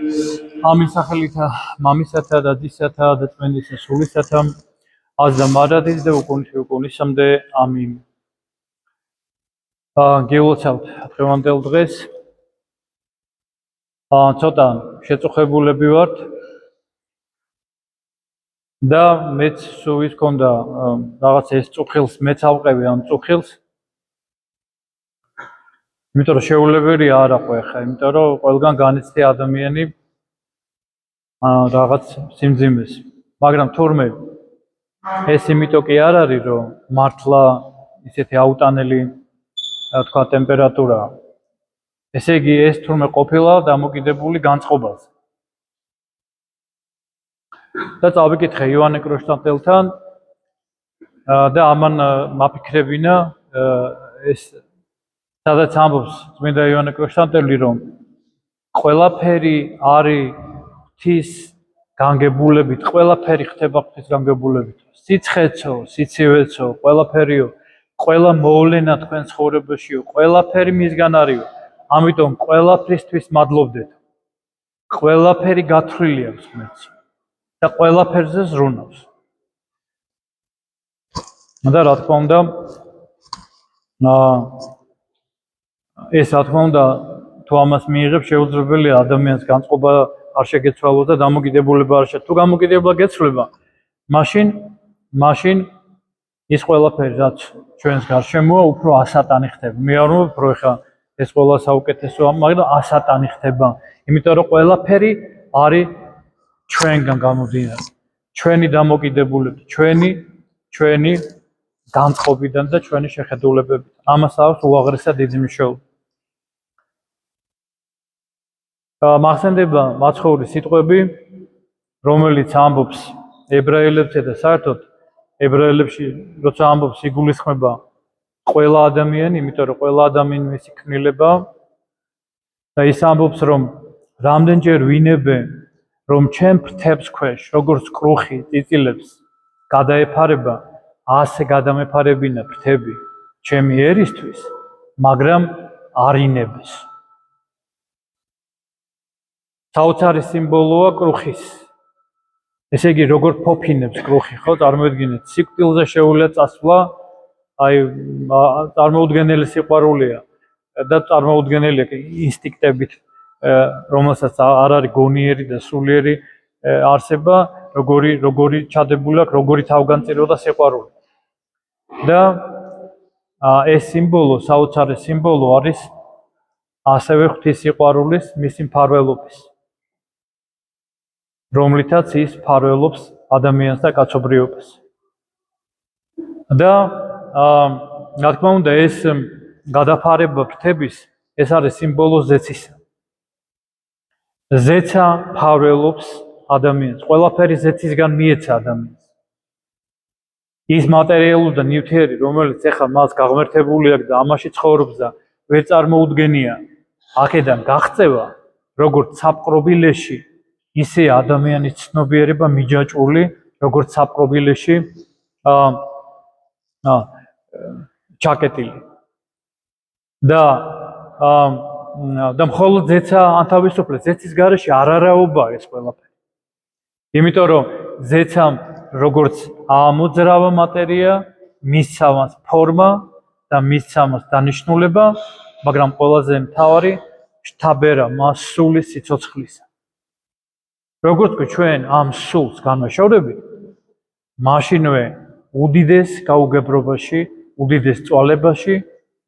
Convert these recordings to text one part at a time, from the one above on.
ამის სახელითა მამისათა და დისათა და წმინდისა სულისათა აზდა მარადის და უკუნისამდე ამინ. გეულოცავთ დღევანდელ დღეს. ცოტა შეწუხებულები ვართ და მეც სულის ჰქონდა რაღაც ეს წუხილს მეც ავყევი ამ წუხილს. იმიტომ რომ შეუძლებელია არ აყვე ხა, იმიტომ რომ ყველგან განიცდი ადამიანი რაღაც სიმძიმეს. მაგრამ თურმე ეს იმიტომ კი არ არის, რომ მართლა ისეთი აუტანელი თქვა ტემპერატურა. ესე იგი ეს თურმე ყოფილა დამოკიდებული განწყობაზე. და წავიკითხე იოანე კრონშტადტელთან და ამან მაფიქრებინა ეს სადაც ამბობს წმინდა იოანე კრონშტადტელი, რომ ყველაფერი არის ღვთის განგებულებით, ყველაფერი ხდება ღვთის განგებულებით. სიცხეცო, სიცივეცო, ყველაფერიო, ყველა მოვლენა თქვენ ცხოვრებაშიო, ყველაფერი მისგან არისო. ამიტომ ყველაფრისთვის მადლობდეთ. ყველაფერი გათვლილი აქვს ღმერთს და ყველაფერზე ზრუნავს. და რა თქმა უნდა, ეს რა თქმა უნდა, თუ ამას მიიღებს, შეუძლებელია ადამიანს განწყობა არ შეგეცვალოს და დამოკიდებულება არ შეცვალოს. თუ დამოკიდებულება გეცვლება, მაშინ ის ყველაფერი, რაც ჩვენს გარშემოა, უფრო ასატანი ხდება. მე არ ვამბობ, რომ ეხლა ეს ყველა საუკეთესოა, მაგრამ ასატანი ხდება. იმიტომ რომ ყველაფერი არის ჩვენგან გამომდინარე. ჩვენი დამოკიდებულებით, ჩვენი განწყობიდან და ჩვენი შეხედულებებით. ამას აქვს უაღრესად დიდი მნიშვნელობა. მახსენდება მაცხოვრის სიტყვები, რომელიც ამბობს ებრაელებზე და საერთოდ ებრაელებში, როცა ამბობს, იგულისხმება ყველა ადამიანი, იმიტომ რომ ყველა ადამიანი მისი ქმნილებაა და ის ამბობს, რომ რამდენჯერ ვინებენ, რომ ჩემ ფრთებს ქვეშ, როგორც კრუხი წიწილებს გადაეფარება, ასე გადამეფარებინა ფრთები ჩემი ერისთვის, მაგრამ არ ინებეს. საოცარი სიმბოლოა კრუხის. ესე იგი, როგორ ფოფინებს კრუხი, ხო, წარმოიდგინეთ, სიკვდილზე შეუძლია წასვლა, აი, წარმოუდგენელი სიყვარულია და წარმოუდგენელია ინსტინქტებით, რომელსაც არ არის გონიერი და სულიერი არსება, როგორი ჩადებული აქვს, როგორი თავგანწირო და სიყვარული. და ეს სიმბოლო, საოცარი სიმბოლო არის ასევე ღვთის სიყვარულის, მისი მფარველობის, რომლითაც ის მფარველობს ადამიანს და კაცობრიობას. და რა თქმა უნდა, ეს გადაფარება ფრთების, ეს არის სიმბოლო ზეცისა. ზეცა მფარველობს ადამიანს, ყველაფერი ზეცისგან მიეცა ადამიანს. ის მატერიალური და ნივთიერი, რომელიც ეხლა მას გაღმერთებული აქვს და ამაში ცხოვრობს და ვერ წარმოუდგენია, აქედან გაღწევა, როგორც საპყრობილეში, ისე ადამიანის ცნობიერება მიჯაჭვული, როგორც საპყრობილეში ჩაკეტილი. და მხოლოდ ზეცა ანთავისუფლებს, ზეცის გარეშე არარაობაა ეს ყველაფერი. იმიტომ რომ ზეცამ როგორც ამოძრავა მატერია, მისცა მას ფორმა და მისცა მას დანიშნულება, მაგრამ ყველაზე მთავარი შთაბერა მას სულის სიცოცხლისა. როგორც ჩვენ ამ სულს განვაშორებით, მაშინვე უდიდეს გაუგებრობაში, უდიდეს წვალებაში,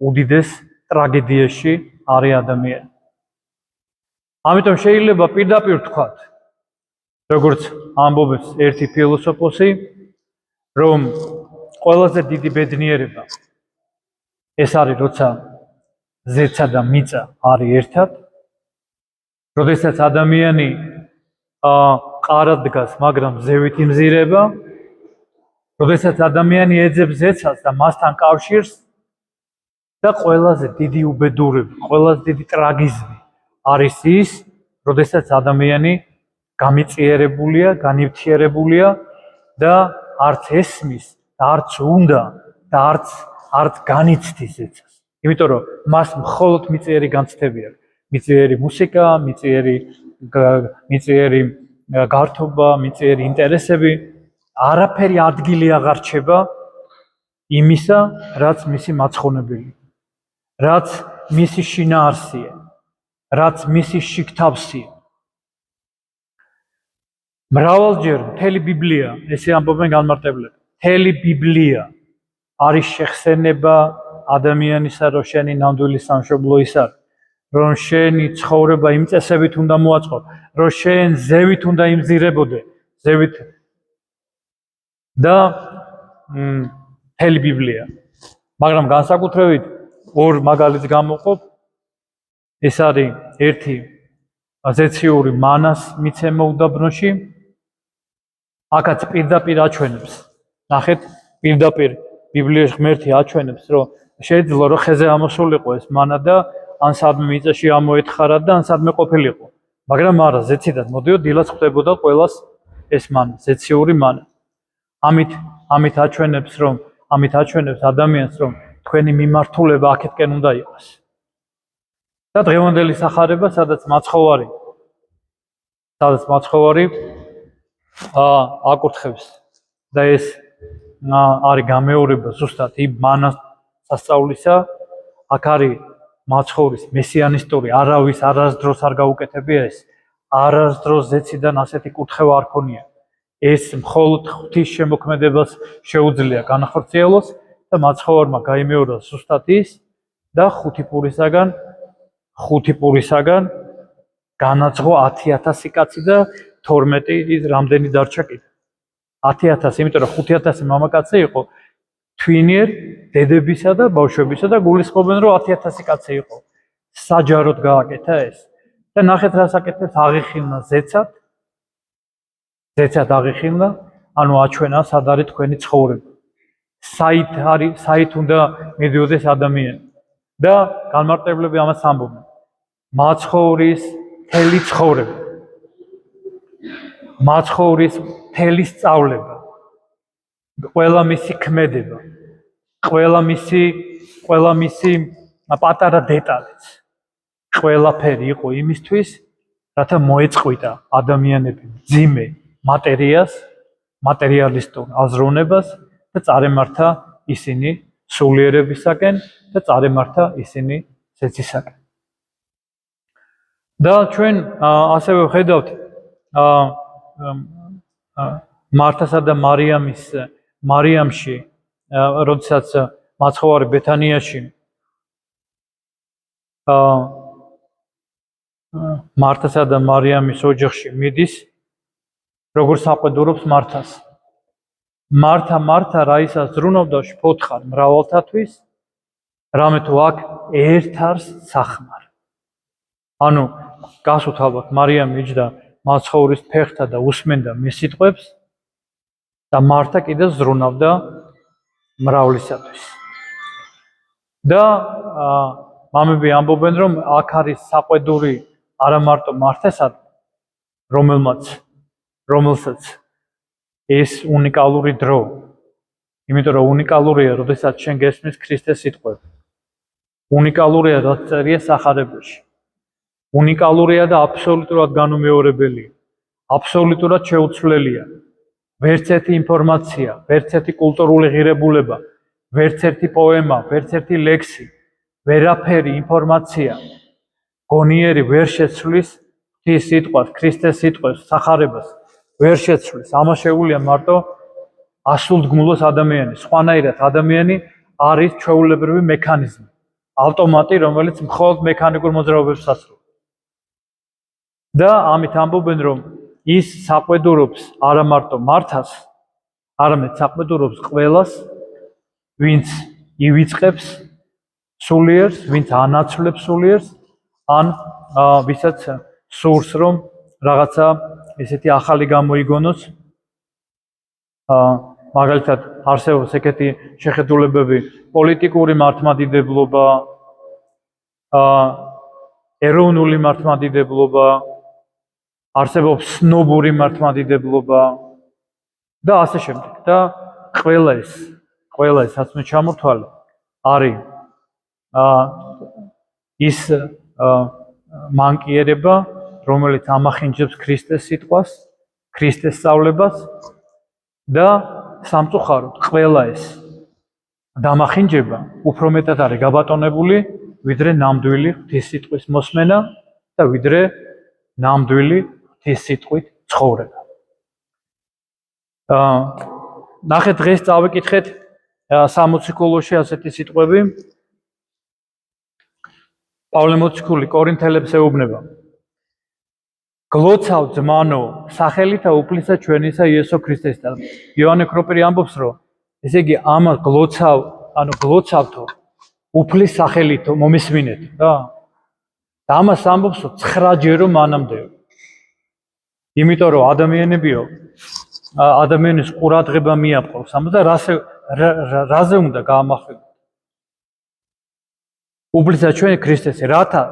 უდიდეს ტრაგედიაში არის ადამიანი. ამიტომ შეიძლება პირდაპირ ვთქვათ, როგორც ამბობს ერთი ფილოსოფოსი, რომ ყველაზე დიდი ბედნიერება ეს არის, როცა ზეცა და მიწა არის ერთად, როდესაც ადამიანი ყარად დგას, მაგრამ ზევით იმზირება, როდესაც ადამიანი ეძებს ზეცას და მასთან კავშირს და ყველაზე დიდი უბედურება, ყველაზე დიდი ტრაგიზმი არის ის, როდესაც ადამიანი გამიწიერებულია, განივთიერებულია და არც ესმის, და არც უნდა და არც განიცდის ზეცას. იმიტომ რომ მას მხოლოდ მიწიერი განცდები აქვს. მიწიერი მუსიკა, მიწიერი მიწიერი გართობა, მიწიერი ინტერესები, არაფერი ადგილი აღარ რჩება იმისა, რაც მისი მაცხოვნებელი, რაც მისი შინაარსია, რაც მისი შიგთავსია. მრავალჯერ მთელი ბიბლია, ესე ამბობენ განმარტებლები, მთელი ბიბლია არის შეხსენება ადამიანისა, რომ შენი ნამდვილი სამშობლო ის არის, რომ შენი ცხოვრება იმ წესებით უნდა მოაწყო, რომ შენ ზევით უნდა იმზირებოდე, ზევით და მთელი ბიბლია. მაგრამ განსაკუთრებით ორ მაგალითს გამოვყობ, ეს არის ერთი ზეციური მანას მიცემა უდაბნოში, აქაც პირდაპირ აჩვენებს, ნახეთ, პირდაპირ ბიბლიაში ღმერთი აჩვენებს, რომ შეიძლება რომ ხეზე ამოსულიყო ეს მანა და ან სადმე მიწაში ამოეთხარა და ან სადმე ყოფილიყო. მაგრამ არა, ზეციდან მოდიოდ დილას ხდებოდა ყველას ეს მანა, ზეციური მანა. ამით აჩვენებს ადამიანს, რომ თქვენი მიმართულება აქეთკენ უნდა იყოს. და დღევანდელი სახარება, სადაც მაცხოვარი აკურთხებს და ეს არის გამეორება ზუსტად იმ მანას სასწაულისა, აქ არის მაცხოვრის მესიანისტური, არავის არასდროს არ გაუკეთებია ეს, არასდროს ზეციდან ასეთი კურთხევა არ ქონია. ეს მხოლოდ ღვთის შემოქმედებას შეუძლია განახორციელოს და მაცხოვარმა გაიმეორა ზუსტად ის და ხუთი პურისაგან განაძღვა 10,000 კაცი და 12 ის რამდენი დარჩა კიდე. 10,000, იმიტომ რომ 5,000 მამაკაცი იყო თვინიერ დედებისა და ბავშვებისა და გულისხმობენ რომ 10,000 კაცი იყო. საჯაროდ გააკეთა ეს. და ნახეთ რას აკეთებს, აღიხილნა ზეცად აღიხილნა, ანუ აჩვენა სად არის თქვენი ცხოვრება. საით უნდა მიდიოდეს ადამიანი. და განმარტებლები ამას ამბობენ. მაცხოვრის მთელი ცხოვრება, მაცხოვრის მთელი სწავლება, ყველა მისი ქმედება, ყველა მისი პატარა დეტალიც, ყველაფერი იყო იმისთვის, რათა მოეწყვიტა ადამიანები მძიმე მატერიას, მატერიალისტურ აზროვნებას და წარემართა ისინი სულიერებისაკენ და წარემართა ისინი ზეცისაკენ. და ჩვენ ასევე ვხედავთ მართასა და მარიამში, როდესაც მაცხოვარი ბეთანიაში მართასა და მარიამის ოჯახში მიდის, როგორც საყვედურობს მართას. მართა რა ისა ზრუნავდა შფოთხარ მრავალთათვის, რამე თუ აქ ერთ არს სახმარ. ანუ გასვთ ალბათ მარიამი იჯდა მაცხოვრის ფეხთა და უსმენდა მის სიტყვებს და მართა კიდე ზრუნავდა მრავლისათვის. და მამები ამბობენ, რომ აქ არის საყვედური არა მარტო მართასად, რომელსაც ეს უნიკალური დრო, იმიტომ რომ უნიკალურია, როდესაც შენ გესმის ქრისტეს სიტყვები. უნიკალურია, რაც წერია სახარებაში. უნიკალურია და აბსოლუტურად განუმეორებელია. აბსოლუტურად შეუცვლელია. ვერც ერთი ინფორმაცია, ვერც ერთი კულტურული ღირებულება, ვერც ერთი პოემა, ვერც ერთი ლექსი, ვერაფერი ინფორმაცია გონიერი ვერ შეცვლის ღვთის სიტყვას, ქრისტეს სიტყვას, სახარებას ვერ შეცვლის. ამას შეუძლია მარტო ასულდგმულოს ადამიანი. სხვანაირად ადამიანი არის ჩვეულებრივი მექანიზმი, ავტომატი, რომელიც მხოლოდ მექანიკურ მოძრაობებს ასრულებს. და ამით ამბობენ, რომ ის საყვედურობს არა მარტო მართას, არამედ საყვედურობს ყველას, ვინც ივიწყებს სულიერს, ვინც ანაცვლებს სულიერს, ან ვისაც სურს, რომ რაღაცა ესეთი ახალი გამოიგონოს. მაგალითად, არსებობს ეგეთი შეხედულებები, პოლიტიკური მართლმადიდებლობა, ეროვნული მართლმადიდებლობა, არსებობს სნობური მართლმადიდებლობა და ასე შემდეგ. და ყველა ეს რაც მე ჩამოთვალე, არის ის მანკიერება, რომელიც ამახინჯებს ქრისტეს სიტყვას, ქრისტეს სწავლებას და სამწუხაროდ ყველა ეს დამახინჯება უფრო მეტად არის გაბატონებული, ვიდრე ნამდვილი ღვთის სიტყვის მოსმენა და ვიდრე ნამდვილი ღვთის სიტყვით ცხოვრება. ნახეთ დღეს წავიკითხეთ 60 კოლოში ასეთი სიტყვები. პავლე მოციქული კორინთელებს ეუბნება: გლოცავ ძმანო, სახელითა უფლისა ჩვენისა იესო ქრისტესთან. იოანე ქროპირი ამბობს, რომ ესე იგი ამას გლოცავთო უფლის სახელით მომისმინეთ რა. და ამას ამბობს, რომ 9 ჯერო მანამდე. იმიტომ რომ ადამიანის ყურადღება მიაპყრობს ამას და რაზე უნდა გაამახვილოთ. უფლისა ჩვენი ქრისტესი, რათა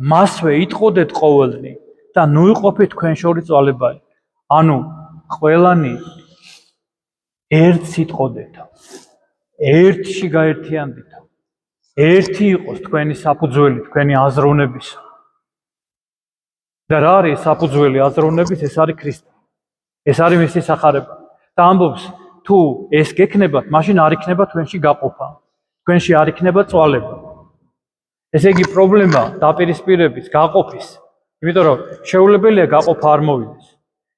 მასვე იტყოდეთ ყოველდღე და ნუ იყოფით თქვენ შორის წვალებანი. ანუ ყველანი ერთს იტყოდეთო, ერთში გაერთიანდითო, ერთი იყოს თქვენი საფუძველი, თქვენი აზროვნებისა. და რა არის საფუძველი აზროვნების? ეს არის ქრისტე. ეს არის მისი სახარება. და ამბობს, თუ ეს გექნებათ, მაშინ არ იქნება თქვენში გაყოფა, თქვენში არ იქნება წვალება. ესე იგი პრობლემა დაპირისპირების, გაყოფის, იმიტომ რომ შეუძლებელია გაყოფა არ მოვიდეს.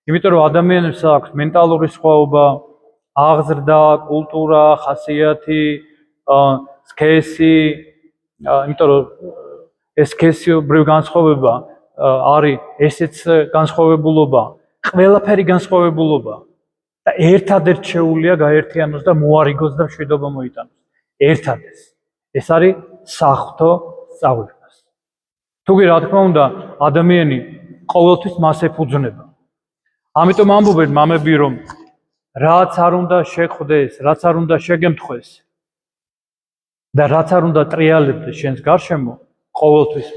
იმიტომ რომ ადამიანებს აქვს მენტალური სხვაობა, აღზრდა, კულტურა, ხასიათი, სქესი, იმიტომ რომ ეს სქესიობრივი განსხვავება არის ესეც განსხვავებულობა, ყველაფერი განსხვავებულობა და ერთადერთ შეუძლია გაერთიანოს და მოარიგოს და მშვიდობა მოიტანოს. ერთადერთ. ეს არის საღვთო სწავლებას. თუგი რა თქმა უნდა, ადამიანი ყოველთვის მას ეფუძნება. ამიტომ ამბობენ მამები, რომ რაც არ უნდა შეხვდეს, რაც არ უნდა შეგემთხვეს და რაც არ უნდა ტრიალებდეს შენს გარშემო, ყოველთვის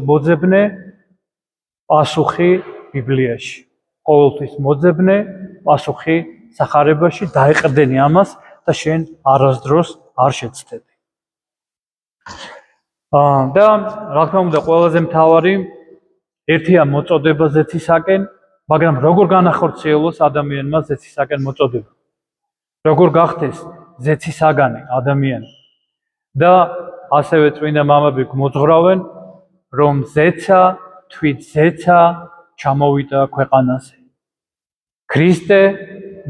მოძებნე პასუხი ბიბლიაში. ყოველთვის მოძებნე პასუხი სახარებაში, დაეყრდენი ამას და შენ არასდროს არ შეცდები. და რა თქმა უნდა, ყველაზე მთავარი ერთია მოწოდება ზეცისაკენ, მაგრამ როგორ განახორციელოს ადამიანმა ზეცისაკენ მოწოდება? როგორ გახდეს ზეცისაგანი ადამიანი? და ასევე წმინდა მამები მოძღვრავენ, რომ ზეცა, თვით ზეცა ჩამოვიდა ქვეყანაზე. ქრისტე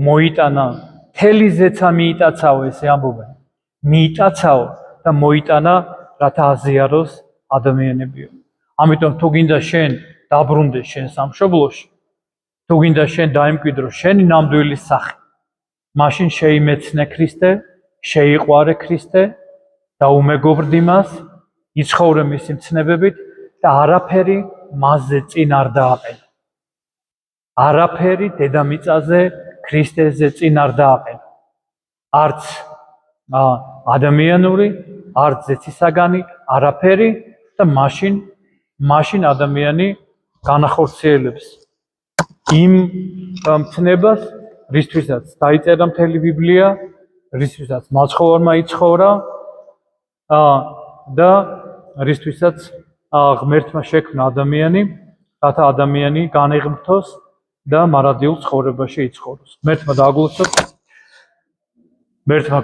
მოიტანა, მთელი ზეცა მიიტაცაო, ესე ამბობენ. მიიტაცაო და მოიტანა, რათა აზიაროს ადამიანებიო. ამიტომ თუ გინდა შენ დაბრუნდეს შენ სამშობლოში, თუ გინდა შენ დაიმკვიდრო შენი ნამდვილი სახე, მაშინ შეიმეცნე ქრისტე, შეიყვარე ქრისტე და უმეგობრდ იმას, იცხოვრე მისი მცნებებით და არაფერი მასზე წინ არ დააყენო. არაფერი დედამიწაზე ქრისტეზე წინ არ დააყენო. არც ადამიანური, არც ზეცისაგანი, არაფერი და მაშინ ადამიანი განახორციელებს იმ მცნებას, რისთვისაც დაიწერა მთელი ბიბლია, რისთვისაც მაცხოვარმა იცხოვრა და რისთვისაც ღმერთმა შექმნა ადამიანი, რათა ადამიანი განეღმრთოს და მარადიულ ცხოვრებაში იცხოვროს. ღმერთმა დააგლოცოს, ღმერთმა